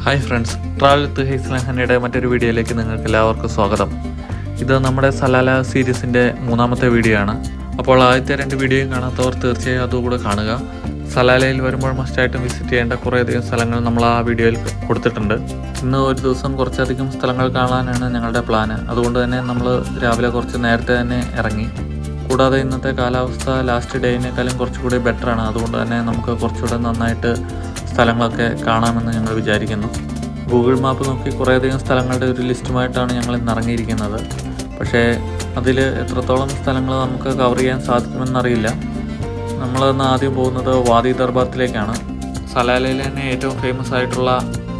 Hi friends, travel with ഹൈസ്ലാൻ ഹന്നയുടെ മറ്റൊരു വീഡിയോയിലേക്ക് നിങ്ങൾക്ക് എല്ലാവർക്കും സ്വാഗതം. ഇത് നമ്മുടെ സലാല സീരീസിൻ്റെ മൂന്നാമത്തെ വീഡിയോ ആണ്. അപ്പോൾ ആദ്യത്തെ 2 വീഡിയോയും കാണാത്തവർ തീർച്ചയായും അതുകൂടെ കാണുക. സലാലയിൽ വരുമ്പോൾ മസ്റ്റായിട്ടും വിസിറ്റ് ചെയ്യേണ്ട കുറേയധികം സ്ഥലങ്ങൾ നമ്മൾ ആ വീഡിയോയിൽ കൊടുത്തിട്ടുണ്ട്. ഇന്ന് ഒരു ദിവസം കുറച്ചധികം സ്ഥലങ്ങൾ കാണാനാണ് ഞങ്ങളുടെ പ്ലാന്. അതുകൊണ്ട് തന്നെ നമ്മൾ രാവിലെ കുറച്ച് നേരത്തെ തന്നെ ഇറങ്ങി. കൂടാതെ ഇന്നത്തെ കാലാവസ്ഥ ലാസ്റ്റ് ഡേയിനേക്കാളും കുറച്ചുകൂടി ബെറ്ററാണ്. അതുകൊണ്ട് തന്നെ നമുക്ക് കുറച്ചുകൂടെ നന്നായിട്ട് സ്ഥലങ്ങളൊക്കെ കാണാമെന്ന് ഞങ്ങൾ വിചാരിക്കുന്നു. ഗൂഗിൾ മാപ്പ് നോക്കി കുറേയധികം സ്ഥലങ്ങളുടെ ഒരു ലിസ്റ്റുമായിട്ടാണ് ഞങ്ങൾ ഇന്ന് ഇറങ്ങിയിരിക്കുന്നത്. പക്ഷേ അതിൽ എത്രത്തോളം സ്ഥലങ്ങൾ നമുക്ക് കവർ ചെയ്യാൻ സാധിക്കുമെന്നറിയില്ല. നമ്മളിന്ന് ആദ്യം പോകുന്നത് വാദി ദർബാത്തിലേക്കാണ്. സലാലയിലെ തന്നെ ഏറ്റവും ഫേമസ് ആയിട്ടുള്ള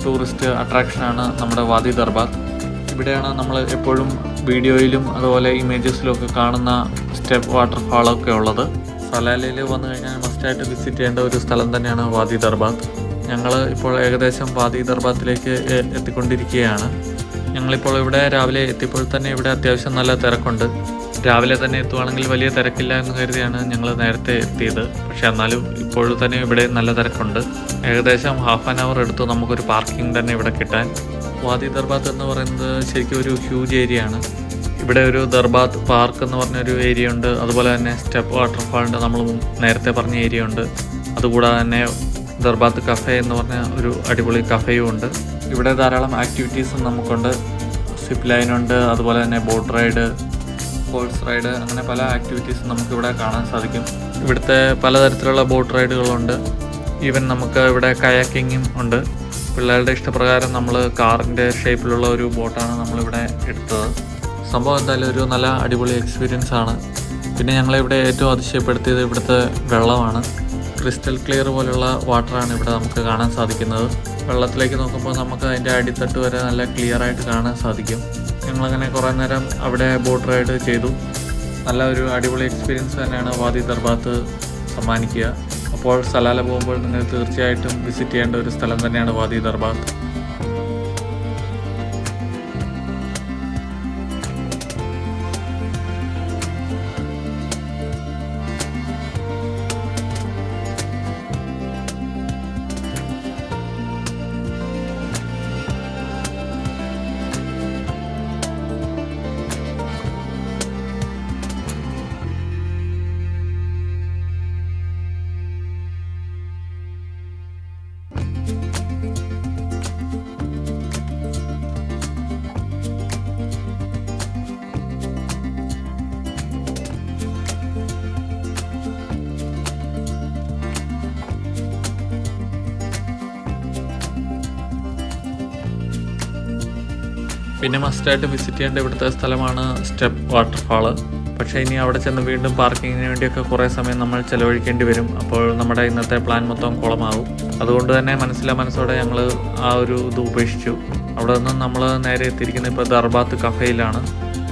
ടൂറിസ്റ്റ് അട്രാക്ഷനാണ് നമ്മുടെ വാദി ദർബാത്ത്. ഇവിടെയാണ് നമ്മൾ എപ്പോഴും വീഡിയോയിലും അതുപോലെ ഇമേജസിലും ഒക്കെ കാണുന്ന സ്റ്റെപ്പ് വാട്ടർഫാളൊക്കെ ഉള്ളത്. സലാലയിൽ വന്നു കഴിഞ്ഞാൽ മസ്റ്റായിട്ട് വിസിറ്റ് ചെയ്യേണ്ട ഒരു സ്ഥലം തന്നെയാണ് വാദി ദർബാത്ത്. ഞങ്ങൾ ഇപ്പോൾ ഏകദേശം വാദി ദർബാത്തിലേക്ക് എത്തിക്കൊണ്ടിരിക്കുകയാണ്. ഞങ്ങളിപ്പോൾ ഇവിടെ രാവിലെ എത്തിയപ്പോൾ തന്നെ ഇവിടെ അത്യാവശ്യം നല്ല തിരക്കുണ്ട്. രാവിലെ തന്നെ എത്തുവാണെങ്കിൽ വലിയ തിരക്കില്ല എന്ന് കരുതിയാണ് ഞങ്ങൾ നേരത്തെ എത്തിയത്. പക്ഷേ എന്നാലും ഇപ്പോഴും തന്നെ ഇവിടെ നല്ല തിരക്കുണ്ട്. ഏകദേശം ഹാഫ് ആൻ അവർ എടുത്തു നമുക്കൊരു പാർക്കിംഗ് തന്നെ ഇവിടെ കിട്ടാൻ. വാദി ദർബാത്ത് എന്ന് പറയുന്നത് ശരിക്കും ഒരു ഹ്യൂജ് ഏരിയ ആണ്. ഇവിടെ ഒരു ദർബാത്ത് പാർക്ക് എന്ന് പറഞ്ഞൊരു ഏരിയ ഉണ്ട്. അതുപോലെ തന്നെ സ്റ്റെപ്പ് വാട്ടർഫാളിൻ്റെ നമ്മൾ നേരത്തെ പറഞ്ഞ ഏരിയ ഉണ്ട്. അതുകൂടാതെ തന്നെ ദർബാത്ത് കഫേ എന്ന് പറഞ്ഞ ഒരു അടിപൊളി കഫേയും ഉണ്ട്. ഇവിടെ ധാരാളം ആക്ടിവിറ്റീസും നമുക്കുണ്ട്. സിപ്പ് ലൈനുണ്ട്, അതുപോലെ തന്നെ ബോട്ട് റൈഡ്, ഹോഴ്സ് റൈഡ്, അങ്ങനെ പല ആക്ടിവിറ്റീസും നമുക്കിവിടെ കാണാൻ സാധിക്കും. ഇവിടുത്തെ പലതരത്തിലുള്ള ബോട്ട് റൈഡുകളുണ്ട്. ഈവൻ നമുക്ക് ഇവിടെ കയാക്കിങ്ങും ഉണ്ട്. പിള്ളേരുടെ ഇഷ്ടപ്രകാരം നമ്മൾ കാറിൻ്റെ ഷേപ്പിലുള്ള ഒരു ബോട്ടാണ് നമ്മളിവിടെ എടുത്തത്. സംഭവം എന്തായാലും ഒരു നല്ല അടിപൊളി എക്സ്പീരിയൻസ് ആണ്. പിന്നെ ഞങ്ങളിവിടെ ഏറ്റവും അതിശയപ്പെടുത്തിയത് ഇവിടുത്തെ വെള്ളമാണ്. ക്രിസ്റ്റൽ ക്ലിയർ പോലുള്ള വാട്ടറാണ് ഇവിടെ നമുക്ക് കാണാൻ സാധിക്കുന്നത്. വെള്ളത്തിലേക്ക് നോക്കുമ്പോൾ നമുക്ക് അതിൻ്റെ അടിത്തട്ട് വരെ നല്ല ക്ലിയർ ആയിട്ട് കാണാൻ സാധിക്കും. ഞങ്ങളങ്ങനെ കുറേ നേരം അവിടെ ബോട്ട് റൈഡ് ചെയ്തു. നല്ല ഒരു അടിപൊളി എക്സ്പീരിയൻസ് തന്നെയാണ് വാദി ദർബാത്ത് സമ്മാനിക്കുക. അപ്പോൾ സലാല പോകുമ്പോൾ നിങ്ങൾ തീർച്ചയായിട്ടും വിസിറ്റ് ചെയ്യേണ്ട ഒരു സ്ഥലം തന്നെയാണ് വാദി ദർബാത്ത്. പിന്നെ മസ്റ്റായിട്ട് വിസിറ്റ് ചെയ്യേണ്ട ഇവിടുത്തെ സ്ഥലമാണ് സ്റ്റെപ്പ് വാട്ടർഫാള്. പക്ഷേ ഇനി അവിടെ ചെന്ന് വീണ്ടും പാർക്കിങ്ങിന് വേണ്ടിയൊക്കെ കുറേ സമയം നമ്മൾ ചിലവഴിക്കേണ്ടി വരും. അപ്പോൾ നമ്മുടെ ഇന്നത്തെ പ്ലാൻ മൊത്തം കുളമാകും. അതുകൊണ്ട് തന്നെ മനസ്സോടെ ഞങ്ങൾ ആ ഒരു ഇത് ഉപേക്ഷിച്ചു. അവിടെ നിന്ന് നമ്മൾ നേരെ എത്തിയിരിക്കുന്നത് ഇപ്പോൾ ദർബാത്ത് കഫേയിലാണ്.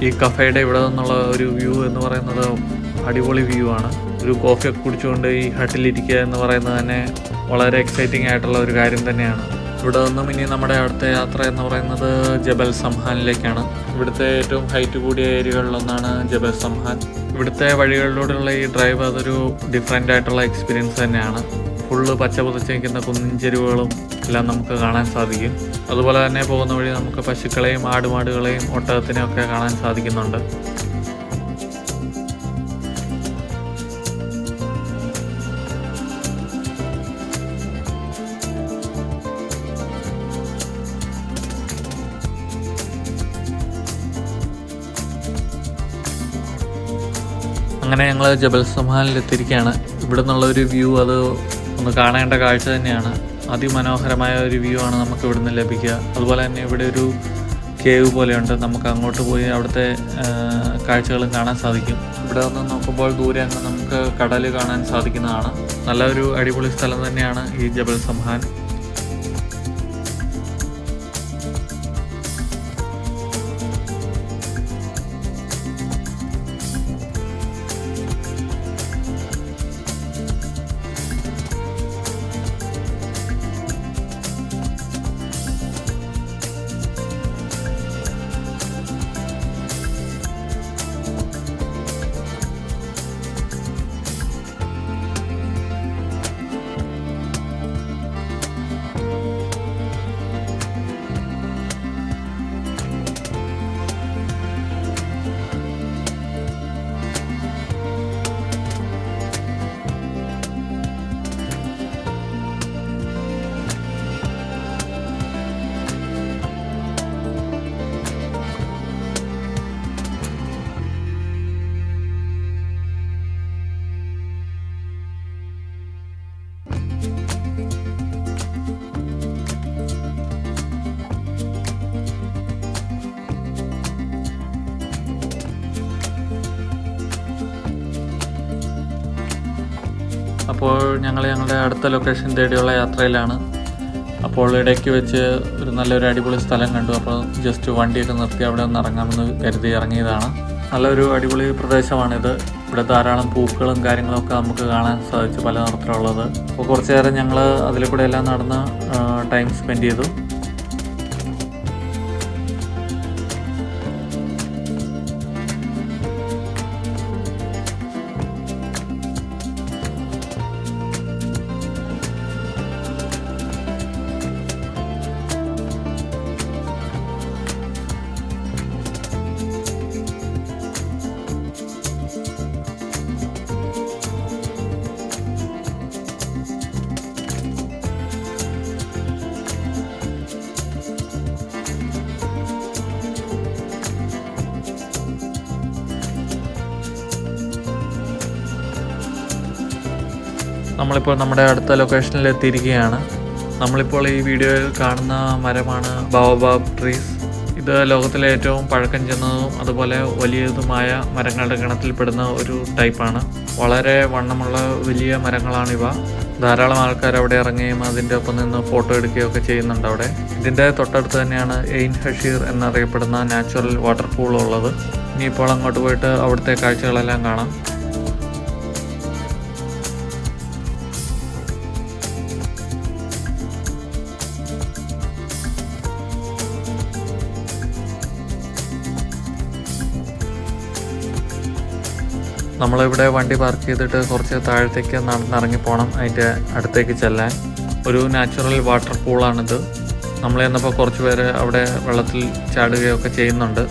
ഈ കഫേയുടെ ഇവിടെ നിന്നുള്ള ഒരു വ്യൂ എന്ന് പറയുന്നത് അടിപൊളി വ്യൂ ആണ്. ഒരു കോഫിയൊക്കെ കുടിച്ചുകൊണ്ട് ഈ ഹട്ടിലിരിക്കുക എന്ന് പറയുന്നത് തന്നെ വളരെ എക്സൈറ്റിംഗ് ആയിട്ടുള്ള ഒരു കാര്യം തന്നെയാണ്. ഇവിടെ നിന്നും ഇനി നമ്മുടെ അടുത്ത യാത്ര എന്ന് പറയുന്നത് ജബൽ സംഹാനിലേക്കാണ്. ഇവിടുത്തെ ഏറ്റവും ഹൈറ്റ് കൂടിയ ഏരിയകളിലൊന്നാണ് ജബൽ സംഹാൻ. ഇവിടുത്തെ വഴികളിലൂടെയുള്ള ഈ ഡ്രൈവ് അതൊരു ഡിഫറെൻ്റ് ആയിട്ടുള്ള എക്സ്പീരിയൻസ് തന്നെയാണ്. ഫുള്ള് പച്ച പുതച്ച് നിൽക്കുന്ന കുന്നിൻ ചെരുവുകളും എല്ലാം നമുക്ക് കാണാൻ സാധിക്കും. അതുപോലെ തന്നെ പോകുന്ന വഴി നമുക്ക് പശുക്കളെയും ആടുമാടുകളെയും ഒട്ടകത്തിനെയും ഒക്കെ കാണാൻ സാധിക്കുന്നുണ്ട്. അങ്ങനെ ഞങ്ങൾ ജബൽ സംഹാനിൽ എത്തിയിരിക്കുകയാണ്. ഇവിടെ നിന്നുള്ള ഒരു വ്യൂ അത് ഒന്ന് കാണേണ്ട കാഴ്ച തന്നെയാണ്. അതിമനോഹരമായ ഒരു വ്യൂ ആണ് നമുക്ക് ഇവിടുന്ന് ലഭിക്കുക. അതുപോലെ തന്നെ ഇവിടെ ഒരു കേവ് പോലെയുണ്ട്. നമുക്ക് അങ്ങോട്ട് പോയി അവിടുത്തെ കാഴ്ചകളും കാണാൻ സാധിക്കും. ഇവിടെ നിന്ന് നോക്കുമ്പോൾ ദൂരെ അങ്ങ് നമുക്ക് കടൽ കാണാൻ സാധിക്കുന്നതാണ്. നല്ലൊരു അടിപൊളി സ്ഥലം തന്നെയാണ് ഈ ജബൽ സംഹാൻ. ഇപ്പോൾ ഞങ്ങളുടെ അടുത്ത ലൊക്കേഷൻ തേടിയുള്ള യാത്രയിലാണ്. അപ്പോൾ ഇടയ്ക്ക് വെച്ച് ഒരു നല്ലൊരു അടിപൊളി സ്ഥലം കണ്ടു. അപ്പോൾ ജസ്റ്റ് വണ്ടിയൊക്കെ നിർത്തി അവിടെ ഒന്ന് ഇറങ്ങാമെന്ന് കരുതി ഇറങ്ങിയതാണ്. നല്ലൊരു അടിപൊളി പ്രദേശമാണിത്. ഇവിടെ ധാരാളം പൂക്കളും കാര്യങ്ങളൊക്കെ നമുക്ക് കാണാൻ സാധിച്ചു, പല നിറത്തിലുള്ളത്. അപ്പോൾ കുറച്ച് നേരം ഞങ്ങൾ അതിൽ കൂടെ എല്ലാം നടന്ന് ടൈം സ്പെൻഡ് ചെയ്തു. നമ്മളിപ്പോൾ നമ്മുടെ അടുത്ത ലൊക്കേഷനിൽ എത്തിയിരിക്കുകയാണ്. നമ്മളിപ്പോൾ ഈ വീഡിയോയിൽ കാണുന്ന മരമാണ് ബയോബാബ് ട്രീസ്. ഇത് ലോകത്തിലെ ഏറ്റവും പഴക്കം ചെന്നതും അതുപോലെ വലിയതുമായ മരങ്ങളുടെ ഗണത്തിൽപ്പെടുന്ന ഒരു ടൈപ്പാണ്. വളരെ വണ്ണമുള്ള വലിയ മരങ്ങളാണിവ. ധാരാളം ആൾക്കാർ അവിടെ ഇറങ്ങുകയും അതിൻ്റെ ഒപ്പം നിന്ന് ഫോട്ടോ എടുക്കുകയൊക്കെ ചെയ്യുന്നുണ്ട് അവിടെ. ഇതിൻ്റെ തൊട്ടടുത്ത് തന്നെയാണ് എയിൻ ഹഷീർ എന്നറിയപ്പെടുന്ന നാച്ചുറൽ വാട്ടർഫൂൾ ഉള്ളത്. ഇനിയിപ്പോൾ അങ്ങോട്ട് പോയിട്ട് അവിടുത്തെ കാഴ്ചകളെല്ലാം കാണാം. നമ്മളിവിടെ വണ്ടി പാർക്ക് ചെയ്തിട്ട് കുറച്ച് താഴത്തേക്ക് നടന്നിറങ്ങി പോകണം അതിൻ്റെ അടുത്തേക്ക് ചെല്ലാൻ. ഒരു നാച്ചുറൽ വാട്ടർ പൂളാണിത്. നമ്മൾ ചെന്നപ്പോൾ കുറച്ച് പേര് അവിടെ വെള്ളത്തിൽ ചാടുകയൊക്കെ ചെയ്യുന്നുണ്ട്.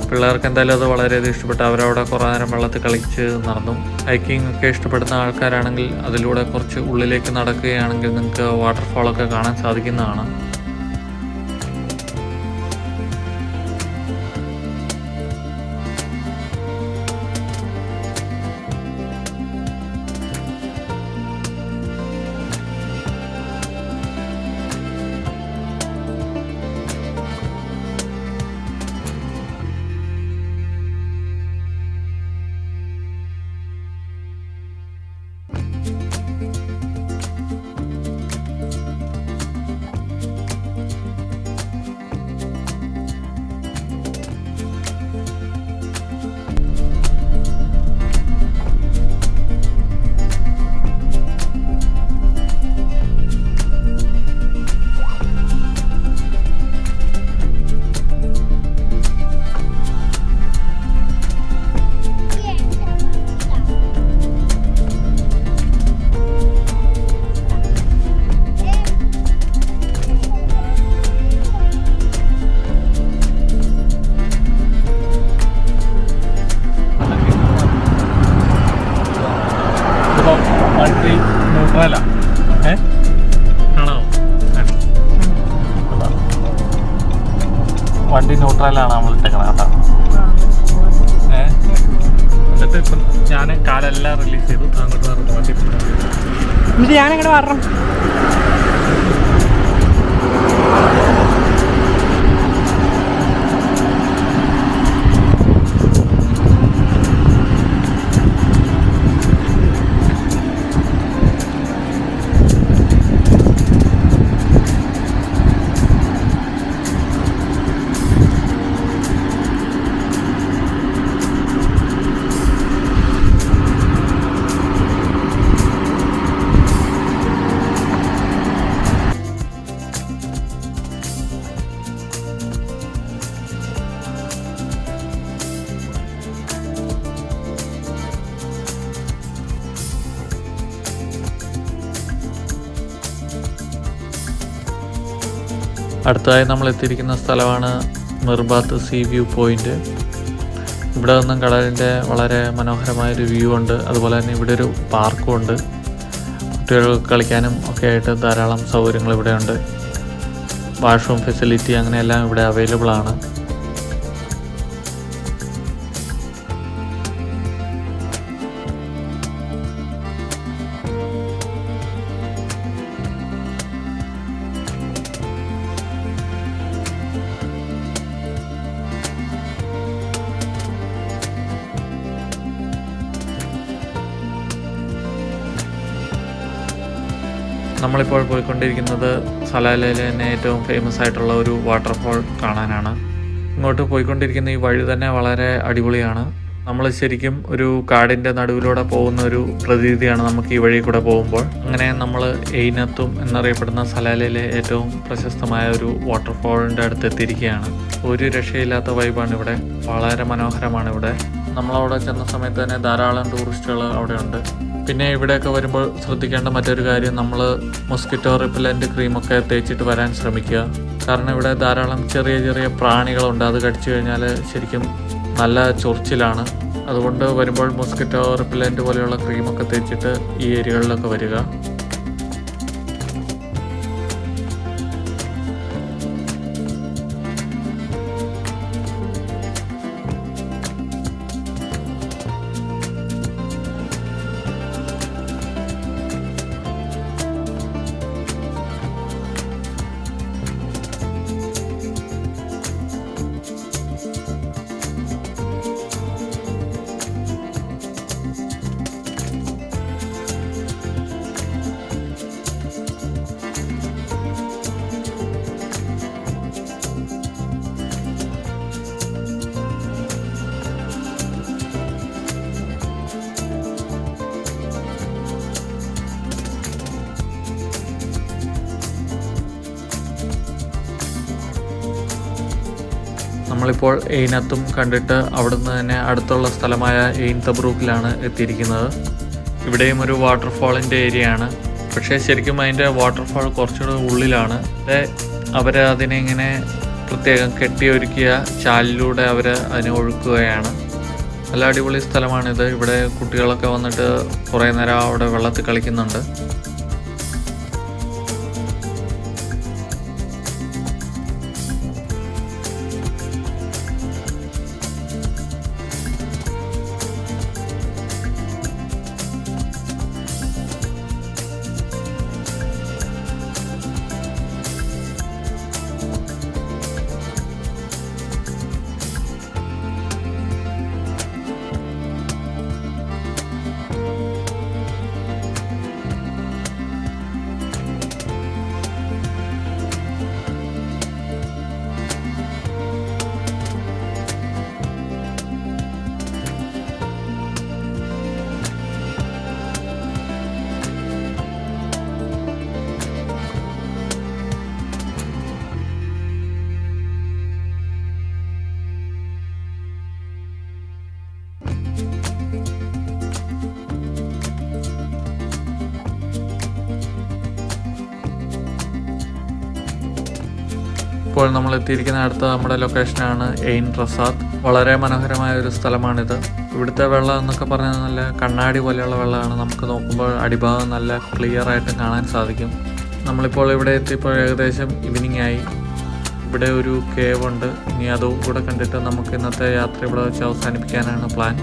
പിള്ളേർക്ക് എന്തായാലും അത് വളരെയധികം ഇഷ്ടപ്പെട്ടു. അവരവിടെ കുറേ നേരം വെള്ളത്തിൽ കളിച്ച് നടന്നു. ഹൈക്കിംഗ് ഒക്കെ ഇഷ്ടപ്പെടുന്ന ആൾക്കാരാണെങ്കിൽ അതിലൂടെ കുറച്ച് ഉള്ളിലേക്ക് നടക്കുകയാണെങ്കിൽ നിങ്ങൾക്ക് വാട്ടർഫാളൊക്കെ കാണാൻ സാധിക്കുന്നതാണ്. വണ്ടി ന്യൂട്രല ആണോ? വണ്ടി ന്യൂട്രലാണ് നമ്മൾ ഇട്ടേക്കണത് കേട്ടോ. എന്നിട്ട് ഇപ്പം ഞാൻ കാലെല്ലാം റിലീസ് ചെയ്തു. അങ്ങോട്ട് പറഞ്ഞു വണ്ടി എന്നിട്ട് ഞാനങ്ങോട്ട് വരണം. അടുത്തതായി നമ്മൾ എത്തിയിരിക്കുന്ന സ്ഥലമാണ് മിർബാത്ത് സീ വ്യൂ പോയിൻ്റ്. ഇവിടെ നിന്നും കടലിൻ്റെ വളരെ മനോഹരമായൊരു വ്യൂ ഉണ്ട്. അതുപോലെ തന്നെ ഇവിടെ ഒരു പാർക്കും ഉണ്ട്. കുട്ടികൾക്ക് കളിക്കാനും ഒക്കെ ആയിട്ട് ധാരാളം സൗകര്യങ്ങൾ ഇവിടെയുണ്ട്. വാഷ്റൂം ഫെസിലിറ്റി അങ്ങനെയെല്ലാം ഇവിടെ അവൈലബിൾ ആണ്. നമ്മളിപ്പോൾ പോയിക്കൊണ്ടിരിക്കുന്നത് സലാലയിലെ തന്നെ ഏറ്റവും ഫേമസ് ആയിട്ടുള്ള ഒരു വാട്ടർഫോൾ കാണാനാണ്. ഇങ്ങോട്ട് പോയിക്കൊണ്ടിരിക്കുന്ന ഈ വഴി തന്നെ വളരെ അടിപൊളിയാണ്. നമ്മൾ ശരിക്കും ഒരു കാടിൻ്റെ നടുവിലൂടെ പോകുന്ന ഒരു പ്രതീതിയാണ് നമുക്ക് ഈ വഴി കൂടെ പോകുമ്പോൾ. അങ്ങനെ നമ്മൾ എയിനത്തും എന്നറിയപ്പെടുന്ന സലാലയിലെ ഏറ്റവും പ്രശസ്തമായ ഒരു വാട്ടർഫോളിൻ്റെ അടുത്ത് എത്തിയിരിക്കുകയാണ്. ഒരു രക്ഷയില്ലാത്ത വൈബാണ് ഇവിടെ, വളരെ മനോഹരമാണ് ഇവിടെ. നമ്മളവിടെ ചെന്ന സമയത്ത് തന്നെ ധാരാളം ടൂറിസ്റ്റുകൾ അവിടെ ഉണ്ട്. പിന്നെ ഇവിടെയൊക്കെ വരുമ്പോൾ ശ്രദ്ധിക്കേണ്ട മറ്റൊരു കാര്യം, നമ്മൾ മൊസ്കിറ്റോ റിപ്പലൻ്റ് ക്രീമൊക്കെ തേച്ചിട്ട് വരാൻ ശ്രമിക്കുക. കാരണം ഇവിടെ ധാരാളം ചെറിയ ചെറിയ പ്രാണികളുണ്ട്. അത് കടിച്ചു കഴിഞ്ഞാൽ ശരിക്കും നല്ല ചൊറിച്ചിലാണ്. അതുകൊണ്ട് വരുമ്പോൾ മൊസ്കിറ്റോ റിപ്പലൻ്റ് പോലെയുള്ള ക്രീമൊക്കെ തേച്ചിട്ട് ഈ ഏരിയകളിലൊക്കെ വരിക. നമ്മളിപ്പോൾ എയിനത്തും കണ്ടിട്ട് അവിടുന്ന് തന്നെ അടുത്തുള്ള സ്ഥലമായ എയിൻ തബ്രൂക്കിലാണ് എത്തിയിരിക്കുന്നത്. ഇവിടെയും ഒരു വാട്ടർഫാളിൻ്റെ ഏരിയയാണ്. പക്ഷേ ശരിക്കും അതിൻ്റെ വാട്ടർഫാൾ കുറച്ചുകൂടെ ഉള്ളിലാണ്. അവർ അതിനെ ഇങ്ങനെ പ്രത്യേകം കെട്ടിയൊരുക്കിയ ചാലിലൂടെ അവർ അതിനെ ഒഴുക്കുകയാണ്. നല്ല അടിപൊളി സ്ഥലമാണിത്. ഇവിടെ കുട്ടികളൊക്കെ വന്നിട്ട് കുറേ നേരം അവിടെ വെള്ളത്തിൽ കളിക്കുന്നുണ്ട്. ഇപ്പോൾ നമ്മൾ എത്തിയിരിക്കുന്ന അടുത്ത നമ്മുടെ ലൊക്കേഷനാണ് എയിൻ റസാത്ത്. വളരെ മനോഹരമായ ഒരു സ്ഥലമാണിത്. ഇവിടുത്തെ വെള്ളം എന്നൊക്കെ പറഞ്ഞാൽ നല്ല കണ്ണാടി പോലെയുള്ള വെള്ളമാണ്. നമുക്ക് നോക്കുമ്പോൾ അടിഭാഗം നല്ല ക്ലിയർ ആയിട്ട് കാണാൻ സാധിക്കും. നമ്മളിപ്പോൾ ഇവിടെ എത്തിയപ്പോൾ ഏകദേശം ഈവനിങ് ആയി. ഇവിടെ ഒരു കേവ് ഉണ്ട്. ഇനി അതും കൂടെ കണ്ടിട്ട് നമുക്ക് ഇന്നത്തെ യാത്ര ഇവിടെ വെച്ച് അവസാനിപ്പിക്കാനാണ് പ്ലാൻ.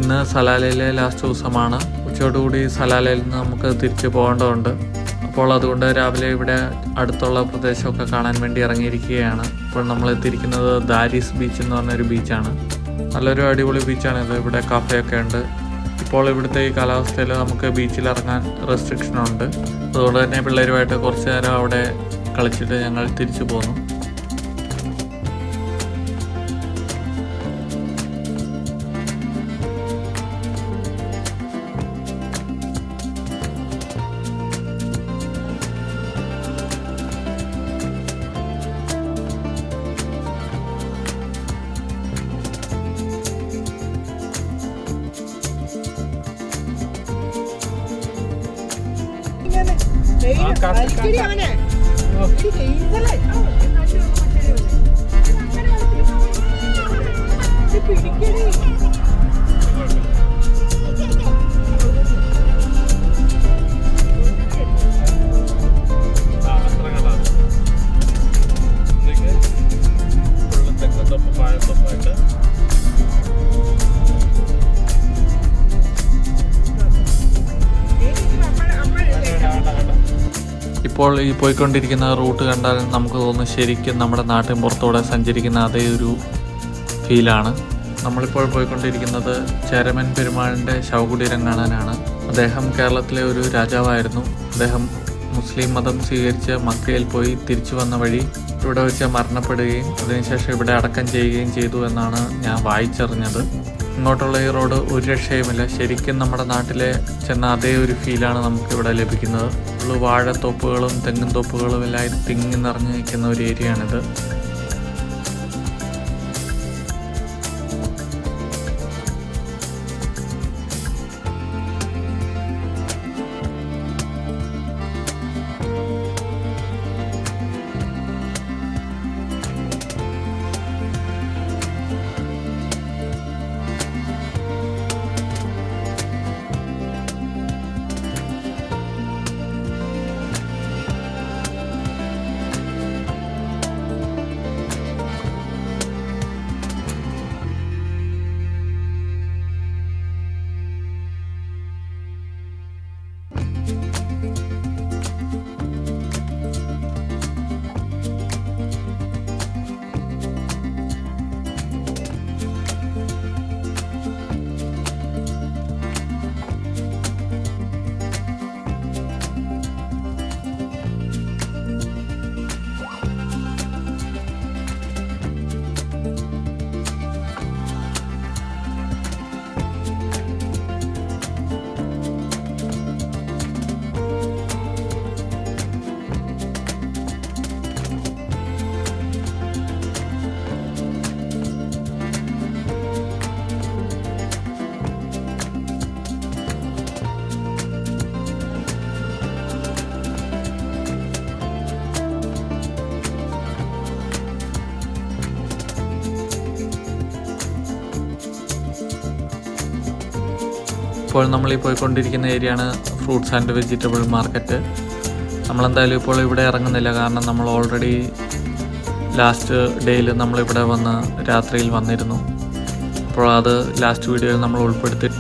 ഇന്ന് സലാലയിലെ ലാസ്റ്റ് ദിവസമാണ്. ഉച്ചയോടുകൂടി സലാലയിൽ നിന്ന് നമുക്ക് തിരിച്ചു പോകേണ്ടതുണ്ട്. അപ്പോൾ അതുകൊണ്ട് രാവിലെ ഇവിടെ അടുത്തുള്ള പ്രദേശമൊക്കെ കാണാൻ വേണ്ടി ഇറങ്ങിയിരിക്കുകയാണ്. ഇപ്പോൾ നമ്മൾ എത്തിയിരിക്കുന്നത് ദാരിസ് ബീച്ച് എന്ന് പറഞ്ഞൊരു ബീച്ചാണ്. നല്ലൊരു അടിപൊളി ബീച്ചാണിത്. ഇവിടെ കഫേയൊക്കെ ഉണ്ട്. ഇപ്പോൾ ഇവിടുത്തെ ഈ കാലാവസ്ഥയിൽ നമുക്ക് ബീച്ചിൽ ഇറങ്ങാൻ റെസ്ട്രിക്ഷനുണ്ട്. അതുകൊണ്ട് തന്നെ പിള്ളേരുമായിട്ട് കുറച്ച് നേരം അവിടെ കളിച്ചിട്ട് ഞങ്ങൾ തിരിച്ചു പോന്നു. ഇപ്പോൾ ഈ പോയിക്കൊണ്ടിരിക്കുന്ന റൂട്ട് കണ്ടാൽ നമുക്ക് തോന്നുന്നു ശരിക്കും നമ്മുടെ നാട്ടിൻ പുറത്തൂടെ സഞ്ചരിക്കുന്ന അതേ ഒരു ഫീലാണ്. നമ്മളിപ്പോൾ പോയിക്കൊണ്ടിരിക്കുന്നത് ചേരമൻ പെരുമാളിൻ്റെ ശവകുടീരം കാണാനാണ്. അദ്ദേഹം കേരളത്തിലെ ഒരു രാജാവായിരുന്നു. അദ്ദേഹം മുസ്ലിം മതം സ്വീകരിച്ച് മക്കയിൽ പോയി തിരിച്ചു വന്ന വഴി ഇവിടെ വെച്ച് മരണപ്പെടുകയും അതിനുശേഷം ഇവിടെ അടക്കം ചെയ്യുകയും ചെയ്തു എന്നാണ് ഞാൻ വായിച്ചറിഞ്ഞത്. ഇങ്ങോട്ടുള്ള ഈ റോഡ് ഒരു രക്ഷയുമില്ല. ശരിക്കും നമ്മുടെ നാട്ടിലെ ചെന്ന അതേ ഒരു ഫീലാണ് നമുക്കിവിടെ ലഭിക്കുന്നത്. ഫുള്ള് വാഴത്തോപ്പുകളും തെങ്ങിൻ തോപ്പുകളും എല്ലാം തിങ്ങി നിറഞ്ഞു നിൽക്കുന്ന ഒരു ഏരിയയാണിത്. ഇപ്പോൾ നമ്മൾ ഈ പോയിക്കൊണ്ടിരിക്കുന്ന ഏരിയയാണ് ഫ്രൂട്ട്സ് ആൻഡ് വെജിറ്റബിൾ മാർക്കറ്റ്. നമ്മളെന്തായാലും ഇപ്പോൾ ഇവിടെ ഇറങ്ങുന്നില്ല, കാരണം നമ്മൾ ഓൾറെഡി ലാസ്റ്റ് ഡേയിൽ നമ്മളിവിടെ വന്ന് രാത്രിയിൽ വന്നിരുന്നു. അപ്പോൾ അത് ലാസ്റ്റ് വീഡിയോയിൽ നമ്മൾ ഉൾപ്പെടുത്തി.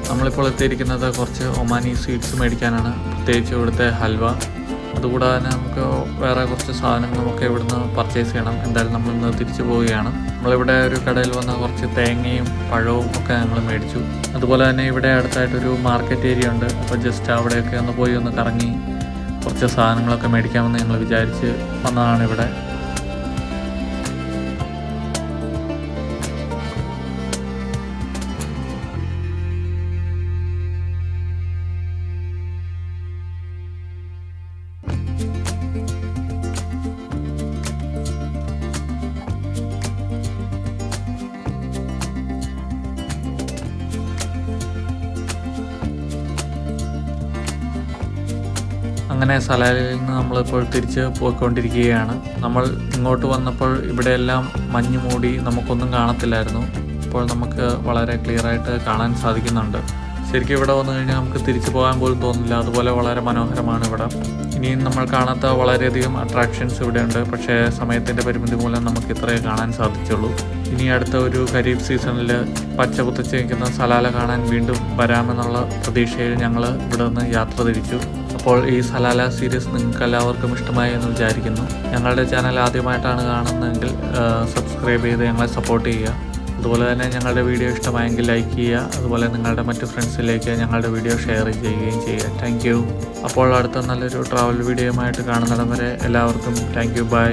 നമ്മളിപ്പോൾ എത്തിയിരിക്കുന്നത് കുറച്ച് ഒമാനി സ്വീറ്റ്സ് മേടിക്കാനാണ്. പ്രത്യേകിച്ച് ഇവിടുത്തെ ഹൽവ. അതുകൂടാതെ തന്നെ നമുക്ക് വേറെ കുറച്ച് സാധനങ്ങളുമൊക്കെ ഇവിടുന്ന് പർച്ചേസ് ചെയ്യണം. എന്തായാലും നമ്മളിന്ന് തിരിച്ചു പോവുകയാണ്. നമ്മളിവിടെ ഒരു കടയിൽ വന്ന കുറച്ച് തേങ്ങയും പഴവും ഒക്കെ ഞങ്ങൾ മേടിച്ചു. അതുപോലെ തന്നെ ഇവിടെ അടുത്തായിട്ടൊരു മാർക്കറ്റ് ഏരിയ ഉണ്ട്. അപ്പോൾ ജസ്റ്റ് അവിടെയൊക്കെ ഒന്ന് പോയി ഒന്ന് കറങ്ങി കുറച്ച് സാധനങ്ങളൊക്കെ മേടിക്കാമെന്ന് ഞങ്ങൾ വിചാരിച്ച് വന്നതാണ് ഇവിടെ. അങ്ങനെ സലാലയിൽ നിന്ന് നമ്മളിപ്പോൾ തിരിച്ച് പോയിക്കൊണ്ടിരിക്കുകയാണ്. നമ്മൾ ഇങ്ങോട്ട് വന്നപ്പോൾ ഇവിടെയെല്ലാം മഞ്ഞ് മൂടി നമുക്കൊന്നും കാണത്തില്ലായിരുന്നു. ഇപ്പോൾ നമുക്ക് വളരെ ക്ലിയറായിട്ട് കാണാൻ സാധിക്കുന്നുണ്ട്. ശരിക്കും ഇവിടെ വന്നു കഴിഞ്ഞാൽ നമുക്ക് തിരിച്ചു പോകാൻ പോലും തോന്നില്ല. അതുപോലെ വളരെ മനോഹരമാണ് ഇവിടെ. ഇനിയും നമ്മൾ കാണാത്ത വളരെയധികം അട്രാക്ഷൻസ് ഇവിടെയുണ്ട്. പക്ഷേ സമയത്തിൻ്റെ പരിമിതി മൂലം നമുക്ക് ഇത്രയേ കാണാൻ സാധിച്ചുള്ളൂ. ഇനി അടുത്ത ഒരു ഖരീഫ് സീസണിൽ പച്ച കുത്തിച്ച് നിൽക്കുന്ന സലാല കാണാൻ വീണ്ടും വരാമെന്നുള്ള പ്രതീക്ഷയിൽ ഞങ്ങൾ ഇവിടെ നിന്ന് യാത്ര തിരിച്ചു. അപ്പോൾ ഈ സലാല സീരീസ് നിങ്ങൾക്ക് എല്ലാവർക്കും ഇഷ്ടമായി എന്ന് വിചാരിക്കുന്നു. ഞങ്ങളുടെ ചാനൽ ആദ്യമായിട്ടാണ് കാണുന്നതെങ്കിൽ സബ്സ്ക്രൈബ് ചെയ്ത് ഞങ്ങളെ സപ്പോർട്ട് ചെയ്യുക. അതുപോലെ തന്നെ ഞങ്ങളുടെ വീഡിയോ ഇഷ്ടമായെങ്കിൽ ലൈക്ക് ചെയ്യുക. അതുപോലെ നിങ്ങളുടെ മറ്റു ഫ്രണ്ട്സിലേക്ക് ഞങ്ങളുടെ വീഡിയോ ഷെയർ ചെയ്യുകയും ചെയ്യുക. Thank you. അപ്പോൾ അടുത്ത നല്ലൊരു ട്രാവൽ വീഡിയോയുമായിട്ട് കാണുന്നിടം വരെ എല്ലാവർക്കും താങ്ക് യു. ബൈ.